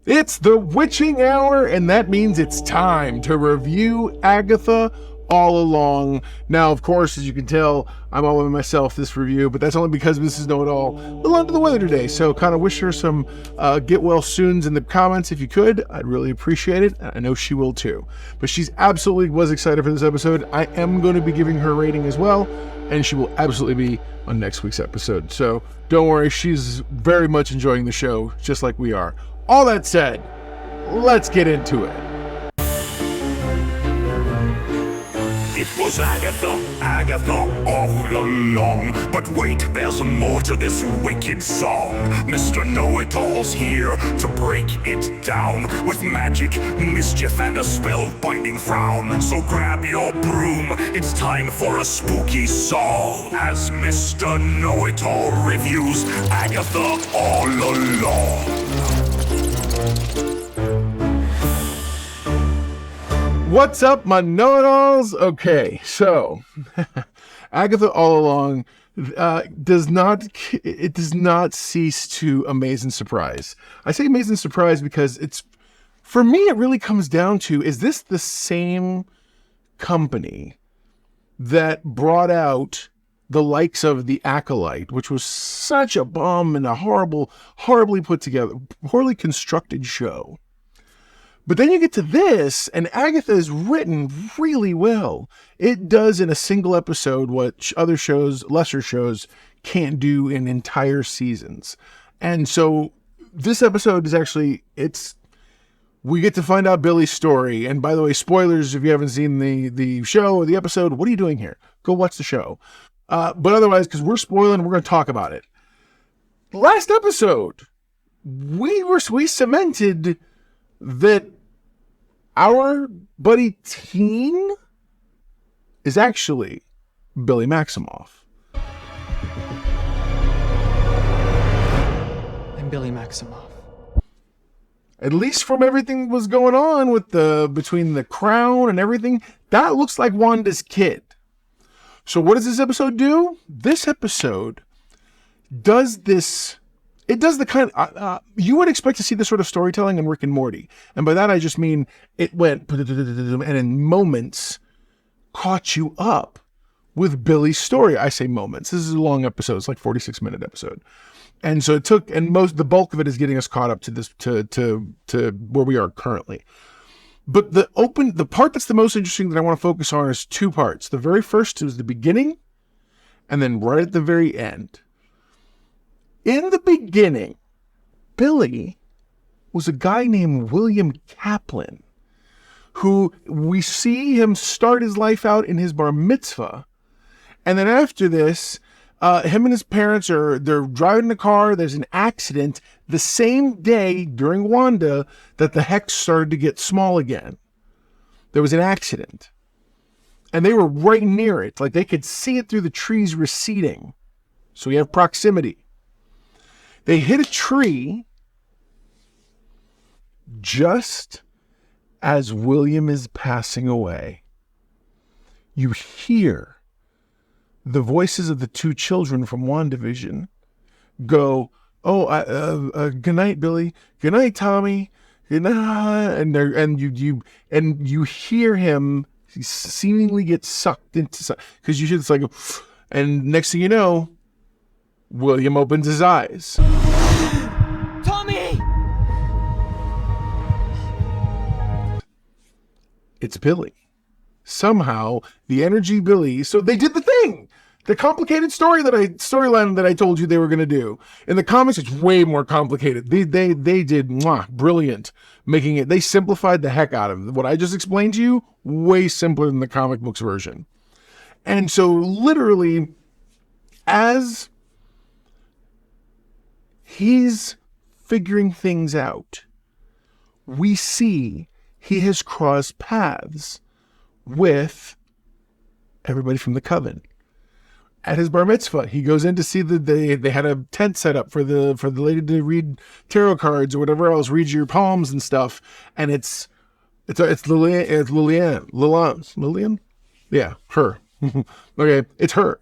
It's the witching hour, and that means it's time to review Agatha All Along. Now, of course, as you can tell, I'm all by myself this review, but that's only because Mrs. Know-It-All a little under the weather today, so kind of wish her some get well soons in the comments if you could. I'd really appreciate it. I know she will too. But she's absolutely was excited for this episode. I am going to be giving her a rating as well, and she will absolutely be on next week's episode. So don't worry, she's very much enjoying the show, just like we are. All that said, let's get into it. It was Agatha all along. But wait, there's more to this wicked song. Mr. Know-It-All's here to break it down with magic, mischief, and a spell-binding frown. So grab your broom, it's time for a spooky song as Mr. Know-It-All reviews Agatha All Along. What's up, my know-it-alls? Okay, so Agatha All Along does not cease to amaze and surprise. I say amaze and surprise because it's, for me, it really comes down to, is this the same company that brought out the likes of The Acolyte, which was such a bomb and a horribly put together, poorly constructed show? But then you get to this, and Agatha is written really well. It does in a single episode what other shows, lesser shows, can't do in entire seasons. And so this episode is actually, we get to find out Billy's story. And by the way, spoilers if you haven't seen the show or the episode, what are you doing here? Go watch the show. But otherwise, because we're spoiling, we're going to talk about it. Last episode, we cemented that our buddy Teen is actually Billy Maximoff. I'm Billy Maximoff. At least from everything that was going on with between the crown and everything, that looks like Wanda's kid. So what does this episode do? This episode does this. It does the kind of, you would expect to see this sort of storytelling in Rick and Morty. And by that, I just mean it went, and in moments, caught you up with Billy's story. I say moments. This is a long episode. It's like 46-minute episode. And so it took, and the bulk of it is getting us caught up to this, to where we are currently. But the part that's the most interesting that I want to focus on is two parts. The very first is the beginning, and then right at the very end. In the beginning, Billy was a guy named William Kaplan, who we see him start his life out in his bar mitzvah. And then after this, him and his parents they're driving the car. There's an accident the same day during Wanda that the hex started to get small again. There was an accident. And they were right near it. Like they could see it through the trees receding. So we have proximity. They hit a tree just as William is passing away. You hear the voices of the two children from WandaVision go, good night, Billy. Good night, Tommy. Good night. And you hear him seemingly get sucked into, because you hear it's like, and next thing you know, William opens his eyes. Tommy! It's Billy. Somehow, the energy Billy... So they did the thing! The complicated storyline that I told you they were going to do. In the comics, it's way more complicated. They did brilliant. Making it... They simplified the heck out of it. What I just explained to you, way simpler than the comic books version. And so, literally, as he's figuring things out, we see he has crossed paths with everybody from the Coven. At his bar mitzvah, he goes in to see they had a tent set up for the lady to read tarot cards or whatever else, read your palms and stuff. And it's Lillian? Yeah, her. Okay, it's her.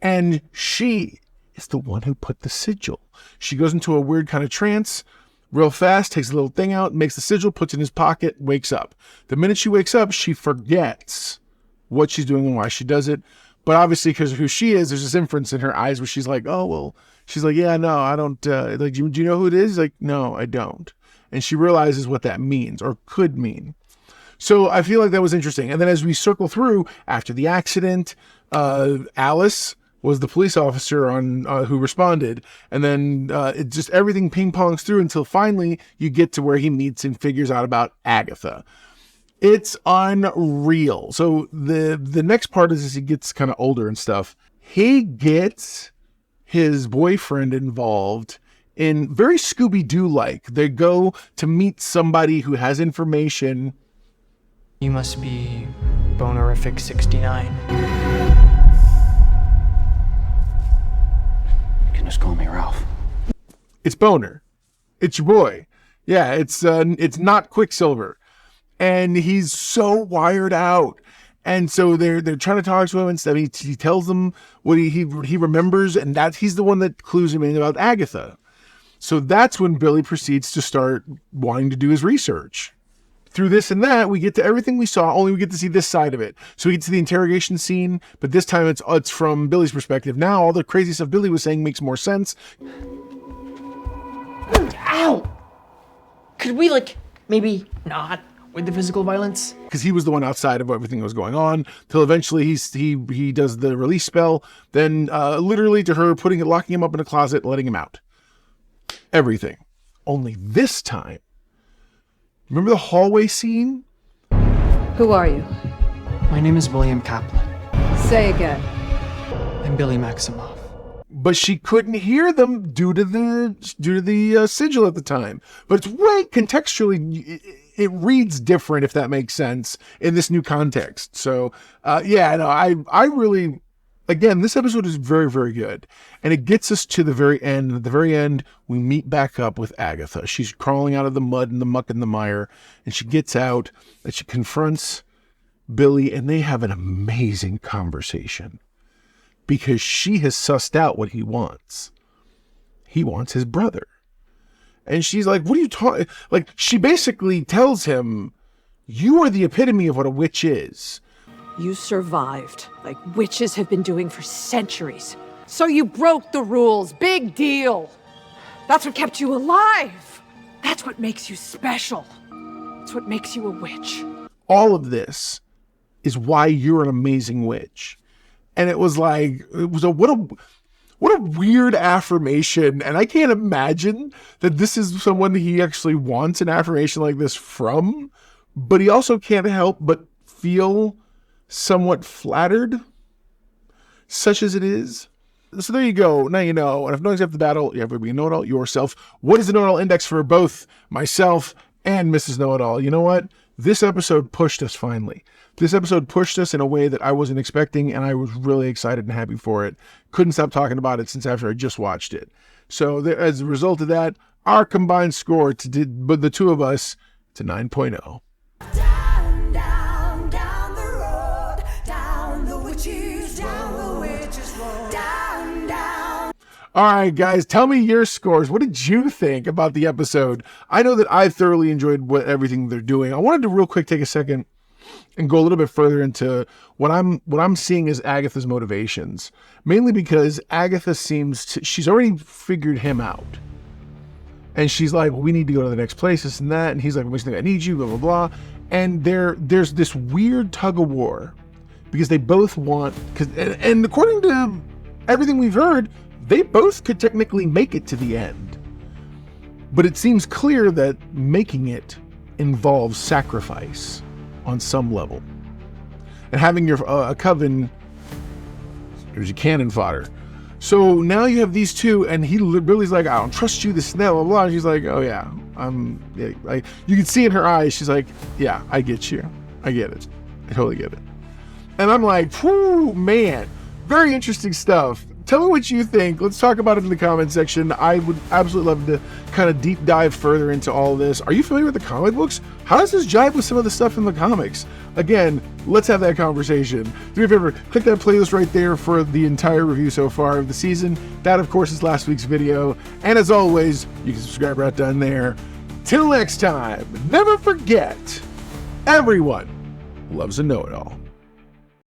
And she is the one who put the sigil. She goes into a weird kind of trance real fast, takes a little thing out, makes the sigil, puts it in his pocket, wakes up. The minute she wakes up, she forgets what she's doing and why she does it. But obviously, because of who she is, there's this inference in her eyes where she's like, oh, well, she's like, yeah, no, I don't, like, do you know who it is? He's like, no, I don't. And she realizes what that means or could mean. So I feel like that was interesting. And then as we circle through, after the accident, Alice was the police officer on who responded. And then it just everything ping-pongs through until finally you get to where he meets and figures out about Agatha. It's unreal. So the next part is as he gets kind of older and stuff, he gets his boyfriend involved in very Scooby-Doo-like. They go to meet somebody who has information. You must be Bonerific 69. You can just call me Ralph. It's Boner. It's your boy. Yeah, it's not Quicksilver. And he's so wired out. And so they're trying to talk to him and stuff. He tells them what he remembers, and he's the one that clues him in about Agatha. So that's when Billy proceeds to start wanting to do his research. Through this and that, we get to everything we saw, only we get to see this side of it. So we get to the interrogation scene, but this time it's from Billy's perspective. Now all the crazy stuff Billy was saying makes more sense. Ow! Could we, maybe not with the physical violence? Because he was the one outside of everything that was going on, till eventually he does the release spell, then literally to her locking him up in a closet, letting him out. Everything. Only this time, remember the hallway scene? Who are you? My name is William Kaplan. Say again. I'm Billy Maximoff. But she couldn't hear them due to the sigil at the time. But it's way contextually, it reads different, if that makes sense, in this new context. So I really, again, this episode is very, very good, and it gets us to the very end. At the very end, we meet back up with Agatha. She's crawling out of the mud and the muck and the mire, and she gets out and she confronts Billy, and they have an amazing conversation. Because she has sussed out what he wants. He wants his brother. And she's like, what are you talking? Like, she basically tells him, you are the epitome of what a witch is. You survived, like witches have been doing for centuries. So you broke the rules. Big deal. That's what kept you alive. That's what makes you special. That's what makes you a witch. All of this is why you're an amazing witch. And it was like, what a weird affirmation. And I can't imagine that this is someone he actually wants an affirmation like this from, but he also can't help but feel somewhat flattered, such as it is. So there you go. Now you know. And if knowing's half the battle, you have to be know-it-all yourself. What is the know-it-all index for both myself and Mrs. Know-it-all? You know what? This episode pushed us finally. This episode pushed us in a way that I wasn't expecting, and I was really excited and happy for it. Couldn't stop talking about it since after I just watched it. So as a result of that, our combined score but the two of us to 9.0. Down, down, down the road, down the witches, down the witches road, down, down. All right, guys, tell me your scores. What did you think about the episode? I know that I thoroughly enjoyed everything they're doing. I wanted to real quick take a second and go a little bit further into what I'm seeing as Agatha's motivations. Mainly because Agatha she's already figured him out. And she's like, well, we need to go to the next place, this and that. And he's like, well, I need you, blah, blah, blah. And there's this weird tug of war because they both want, and according to everything we've heard, they both could technically make it to the end. But it seems clear that making it involves sacrifice on some level. And having your a coven, there's your cannon fodder. So now you have these two, and Billy's like, I don't trust you, this, blah, blah, blah. And she's like, oh yeah, you can see in her eyes, she's like, yeah, I get you. I get it. I totally get it. And I'm like, whoo, man, very interesting stuff. Tell me what you think. Let's talk about it in the comment section. I would absolutely love to kind of deep dive further into all this. Are you familiar with the comic books? How does this jive with some of the stuff in the comics? Again, let's have that conversation. Do me a favor, click that playlist right there for the entire review so far of the season. That, of course, is last week's video. And as always, you can subscribe right down there. Till next time, never forget, everyone loves a know-it-all.